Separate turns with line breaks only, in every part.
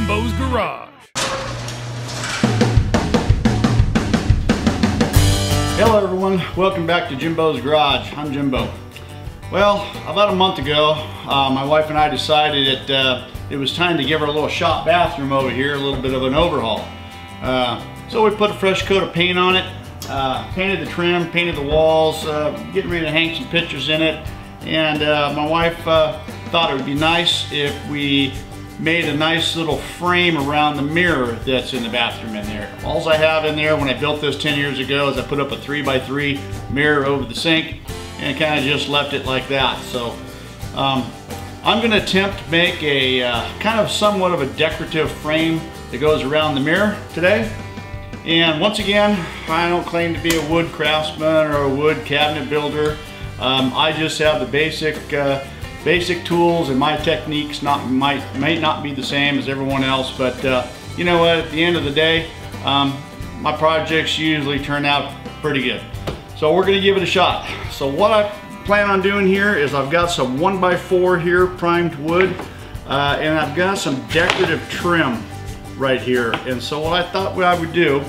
Jimbo's Garage.
Hello everyone, welcome back to Jimbo's Garage. I'm Jimbo. Well, about a month ago, my wife and I decided that it was time to give our little shop bathroom over here a little bit of an overhaul. So we put a fresh coat of paint on it, painted the trim, painted the walls, getting ready to hang some pictures in it. And my wife thought it would be nice if we made a nice little frame around the mirror that's in the bathroom in there. All I have in there when I built this 10 years ago is I put up a 3x3 mirror over the sink and kind of just left it like that. So I'm going to attempt to make a kind of somewhat of a decorative frame that goes around the mirror today. And once again, I don't claim to be a wood craftsman or a wood cabinet builder. I just have the basic tools, and my techniques might not be the same as everyone else, but you know what, at the end of the day, my projects usually turn out pretty good. So we're going to give it a shot. So what I plan on doing here is I've got some 1x4 here, primed wood, and I've got some decorative trim right here. And so what I thought I would do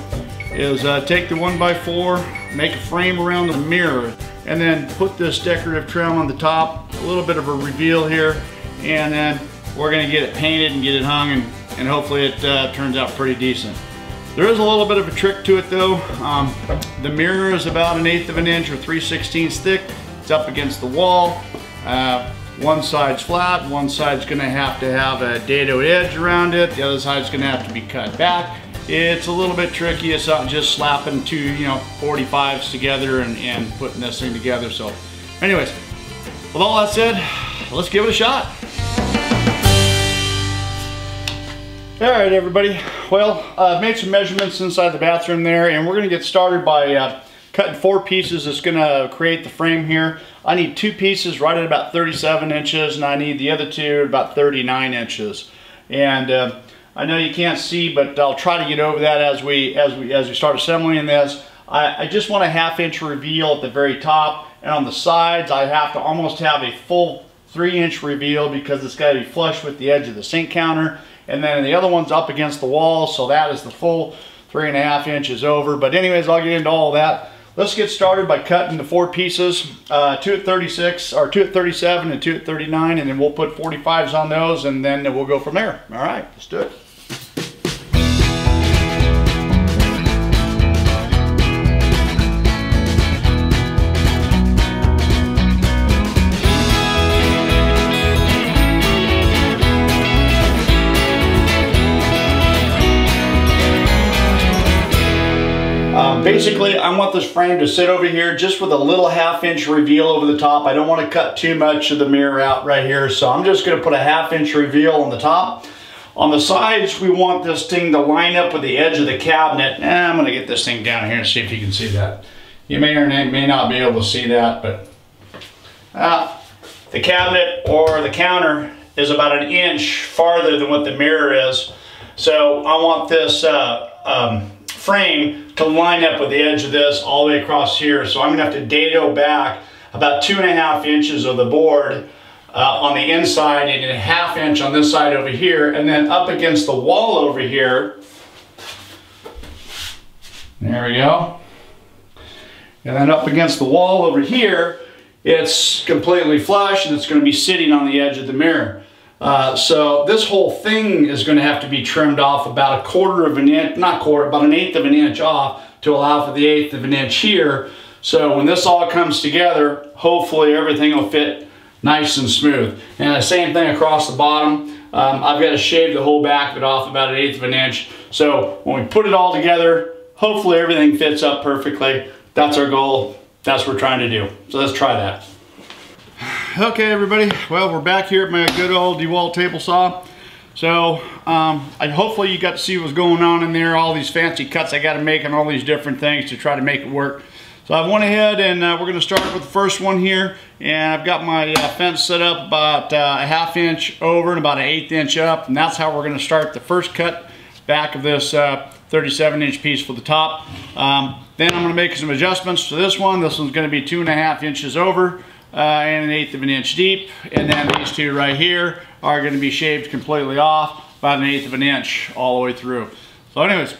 is take the 1x4, make a frame around the mirror, and then put this decorative trim on the top, a little bit of a reveal here, and then we're going to get it painted and get it hung, and hopefully it turns out pretty decent. There is a little bit of a trick to it though. The mirror is about 1/8 of an inch or 3/16 thick. It's up against the wall. One side's flat, one side's going to have a dado edge around it, the other side's going to have to be cut back. It's a little bit tricky. It's not just slapping two 45s together and putting this thing together. So anyways, with all that said, let's give it a shot. All right, everybody. Well, I've made some measurements inside the bathroom there, and we're going to get started by cutting 4 pieces that's going to create the frame here. I need 2 pieces right at about 37 inches, and I need the other 2 at about 39 inches. And I know you can't see, but I'll try to get over that as we start assembling this. I just want a 1/2 inch reveal at the very top, and on the sides I have to almost have a full 3-inch reveal because it's got to be flush with the edge of the sink counter. And then the other one's up against the wall, so that is the full 3.5 inches over. But anyways, I'll get into all that. Let's get started by cutting the 4 pieces, 2 at 36, or 2 at 37 and 2 at 39, and then we'll put 45s on those, and then we'll go from there. All right, let's do it. Basically, I want this frame to sit over here just with a little 1/2 inch reveal over the top. I don't want to cut too much of the mirror out right here, so I'm just going to put a 1/2 inch reveal on the top. On the sides, we want this thing to line up with the edge of the cabinet. I'm going to get this thing down here and see if you can see that. You may or may not be able to see that, but the cabinet or the counter is about 1 inch farther than what the mirror is. So I want this frame to line up with the edge of this all the way across here. So I'm going to have to dado back about 2.5 inches of the board on the inside and 1/2 inch on this side over here, and then up against the wall over here. There we go. And then up against the wall over here, it's completely flush and it's going to be sitting on the edge of the mirror. So this whole thing is going to have to be trimmed off about 1/4 of an inch, not quarter, about 1/8 of an inch off to allow for the 1/8 of an inch here. So when this all comes together, hopefully everything will fit nice and smooth. And the same thing across the bottom. I've got to shave the whole back of it off about 1/8 of an inch. So when we put it all together, hopefully everything fits up perfectly. That's our goal. That's what we're trying to do. So let's try that. Okay, everybody. Well, we're back here at my good old DeWalt table saw. So hopefully you got to see what's going on in there, all these fancy cuts I got to make and all these different things to try to make it work. So I went ahead and we're going to start with the first one here, and I've got my fence set up about a 1/2 inch over and about 1/8 inch up, and that's how we're going to start the first cut back of this 37 inch piece for the top. Then I'm going to make some adjustments to this one. This one's going to be 2.5 inches over and 1/8 of an inch deep, and then these two right here are going to be shaved completely off. about 1/8 of an inch all the way through. So anyways,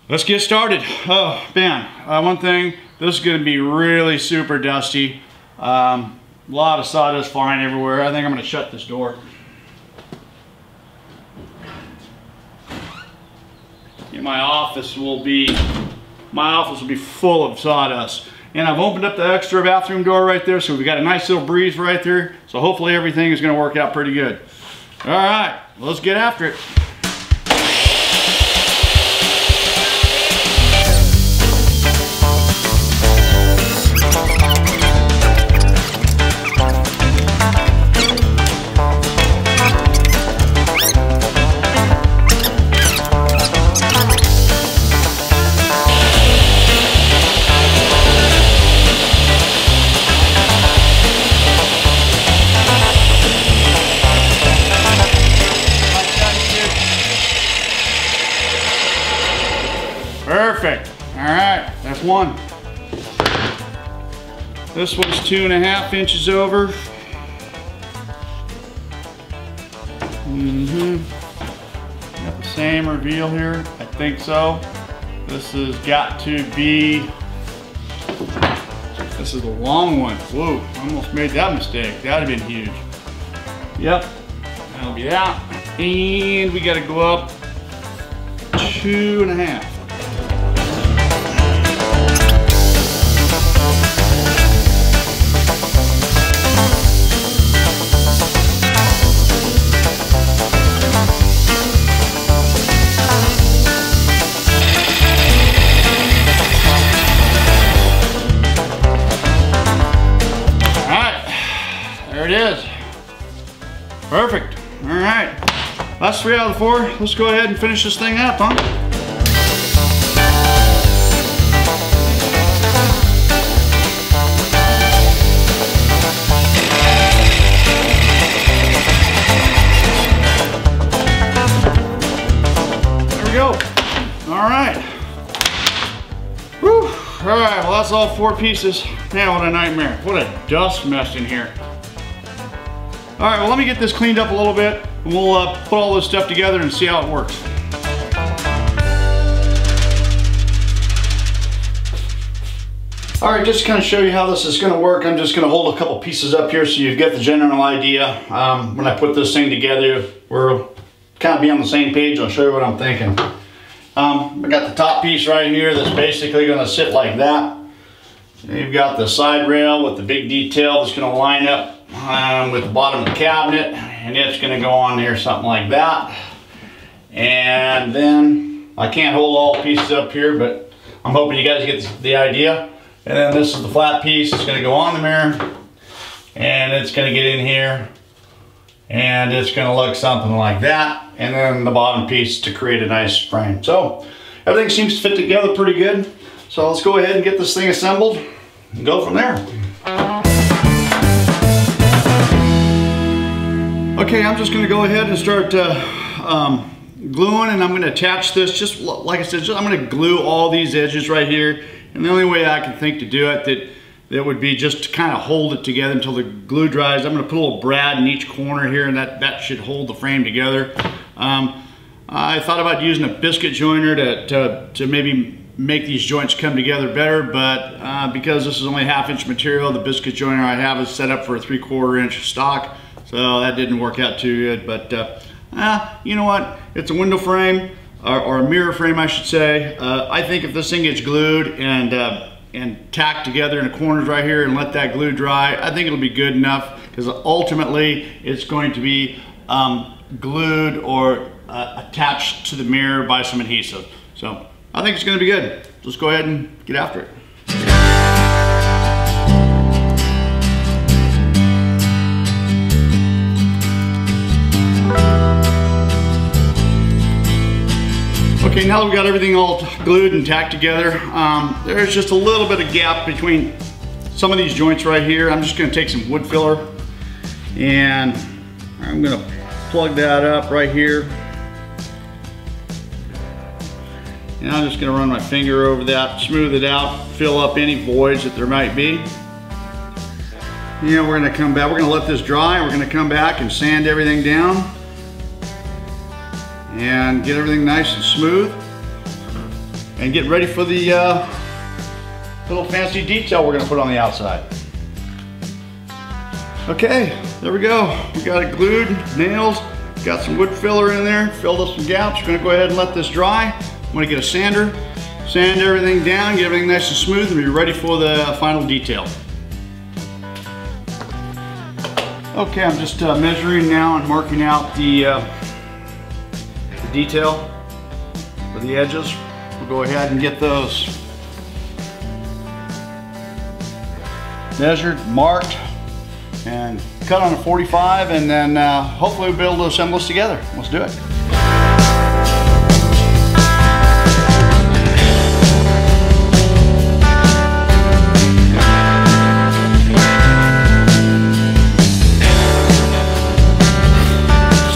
let's get started. Oh man, one thing, this is gonna be really super dusty. A lot of sawdust flying everywhere. I think I'm gonna shut this door. My office will be full of sawdust. And I've opened up the extra bathroom door right there, so we've got a nice little breeze right there. So hopefully everything is gonna work out pretty good. All right, let's get after it. Perfect. All right, that's one. This one's 2.5 inches over. Got the same reveal here. I think so. This has got to be. This is the long one. Whoa! Almost made that mistake. That'd have been huge. Yep. That'll be that. And we got to go up 2.5. There it is. Perfect. All right. That's 3 out of the 4. Let's go ahead and finish this thing up, huh? There we go. All right. Whew. All right. Well, that's all 4 pieces. Man, what a nightmare. What a dust mess in here. All right, well, let me get this cleaned up a little bit, and we'll put all this stuff together and see how it works. All right, just to kind of show you how this is gonna work, I'm just gonna hold a couple pieces up here so you get the general idea. When I put this thing together, we're kind of be on the same page. I'll show you what I'm thinking. I got the top piece right here that's basically gonna sit like that. And you've got the side rail with the big detail that's gonna line up with the bottom of the cabinet, and it's going to go on there something like that. And then I can't hold all pieces up here, but I'm hoping you guys get the idea. And then this is the flat piece. It's going to go on the mirror, and it's going to get in here, and it's going to look something like that. And then the bottom piece to create a nice frame. So everything seems to fit together pretty good. So let's go ahead and get this thing assembled and go from there. Okay, I'm just going to go ahead and start gluing, and I'm going to attach this, just like I said, I'm going to glue all these edges right here. And the only way I can think to do it that would be just to kind of hold it together until the glue dries. I'm going to put a little brad in each corner here, and that should hold the frame together. I thought about using a biscuit joiner to maybe make these joints come together better, but because this is only 1/2 inch material, the biscuit joiner I have is set up for a 3/4 inch stock. So that didn't work out too good, but you know what? It's a window frame, or a mirror frame, I should say. I think if this thing gets glued and tacked together in the corners right here and let that glue dry, I think it'll be good enough, because ultimately it's going to be glued or attached to the mirror by some adhesive. So I think it's going to be good. Let's go ahead and get after it. Okay, now that we've got everything all glued and tacked together, there's just a little bit of gap between some of these joints right here. I'm just gonna take some wood filler and I'm gonna plug that up right here. And I'm just gonna run my finger over that, smooth it out, fill up any voids that there might be. And we're gonna come back, we're gonna let this dry, and we're gonna come back and sand everything down. and get everything nice and smooth and get ready for the little fancy detail we're gonna put on the outside. Okay, there we go. We got it glued, nails, got some wood filler in there, filled up some gaps. We're gonna go ahead and let this dry. I'm gonna get a sander, sand everything down, get everything nice and smooth, and be ready for the final detail. Okay, I'm just measuring now and marking out the detail for the edges. We'll go ahead and get those measured, marked, and cut on a 45, and then hopefully we'll be able to assemble this together. Let's do it.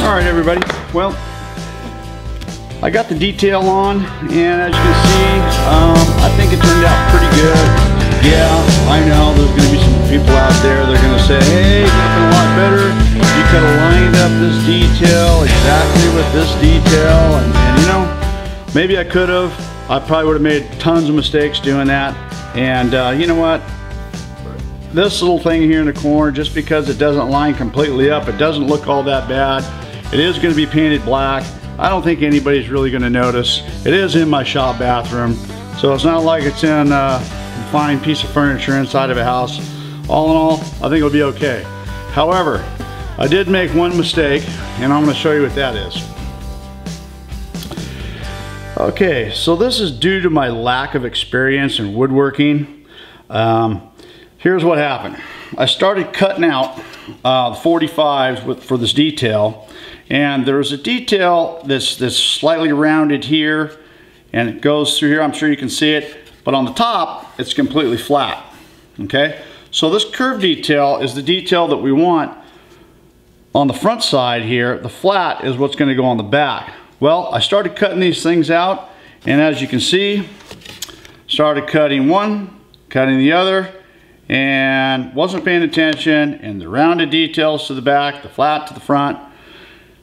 All right, everybody. Well, I got the detail on, and as you can see, I think it turned out pretty good. Yeah, I know there's going to be some people out there that are going to say, hey, it could have been a lot better. You could have lined up this detail exactly with this detail, and you know, maybe I could have. I probably would have made tons of mistakes doing that. And you know what? This little thing here in the corner, just because it doesn't line completely up, it doesn't look all that bad. It is going to be painted black. I don't think anybody's really going to notice. It is in my shop bathroom, so it's not like it's in a fine piece of furniture inside of a house. All in all, I think it'll be okay. However, I did make one mistake, and I'm going to show you what that is. Okay, so this is due to my lack of experience in woodworking. Here's what happened. I started cutting out 45s for this detail. And there's a detail that's slightly rounded here, and it goes through here. I'm sure you can see it, but on the top, it's completely flat, okay? So this curved detail is the detail that we want on the front side here. The flat is what's gonna go on the back. Well, I started cutting these things out, and as you can see, started cutting one, cutting the other, and wasn't paying attention, and the rounded details to the back, the flat to the front.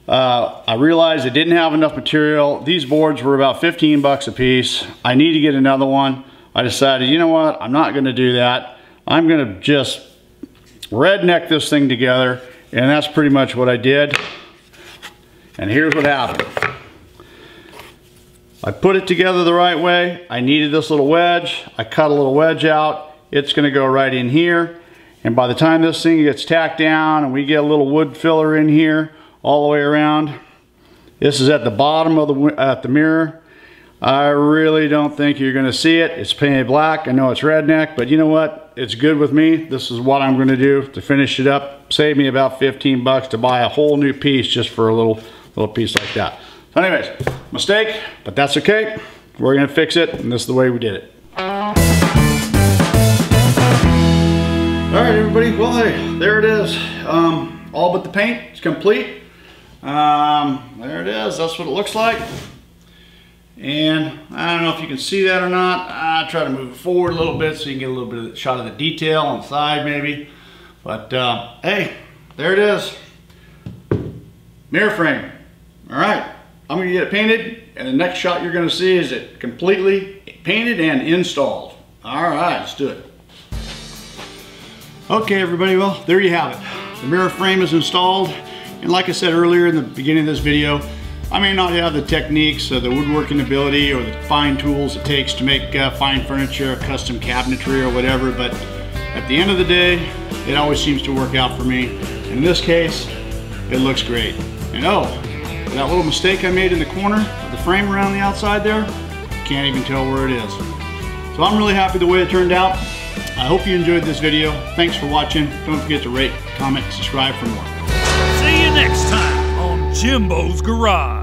I realized I didn't have enough material. These boards were about 15 bucks a piece. I need to get another one. I decided, you know what, I'm not gonna do that. I'm gonna just redneck this thing together, and that's pretty much what I did. And here's what happened. I put it together the right way. I needed this little wedge. I cut a little wedge out. It's gonna go right in here. And by the time this thing gets tacked down and we get a little wood filler in here, all the way around. This is at the bottom of the mirror. I really don't think you're gonna see it. It's painted black. I know it's redneck, but you know what? It's good with me. This is what I'm gonna do to finish it up. Save me about 15 bucks to buy a whole new piece just for a little piece like that. So anyways, mistake, but that's okay. We're gonna fix it, and this is the way we did it. All right, everybody, well, hey, there it is. All but the paint, it's complete. There it is, that's what it looks like. And I don't know if you can see that or not. I try to move it forward a little bit so you can get a little bit of the shot of the detail on the side maybe. But hey, there it is. Mirror frame. All right, I'm gonna get it painted, and the next shot you're gonna see is it completely painted and installed. All right, let's do it. Okay, everybody, well, there you have it. The mirror frame is installed. And like I said earlier in the beginning of this video, I may not have the techniques or the woodworking ability or the fine tools it takes to make fine furniture, custom cabinetry or whatever, but at the end of the day, it always seems to work out for me. In this case, it looks great. And oh, that little mistake I made in the corner of the frame around the outside there, can't even tell where it is. So I'm really happy the way it turned out. I hope you enjoyed this video. Thanks for watching. Don't forget to rate, comment, subscribe for more.
See you next time on Jimbo's Garage.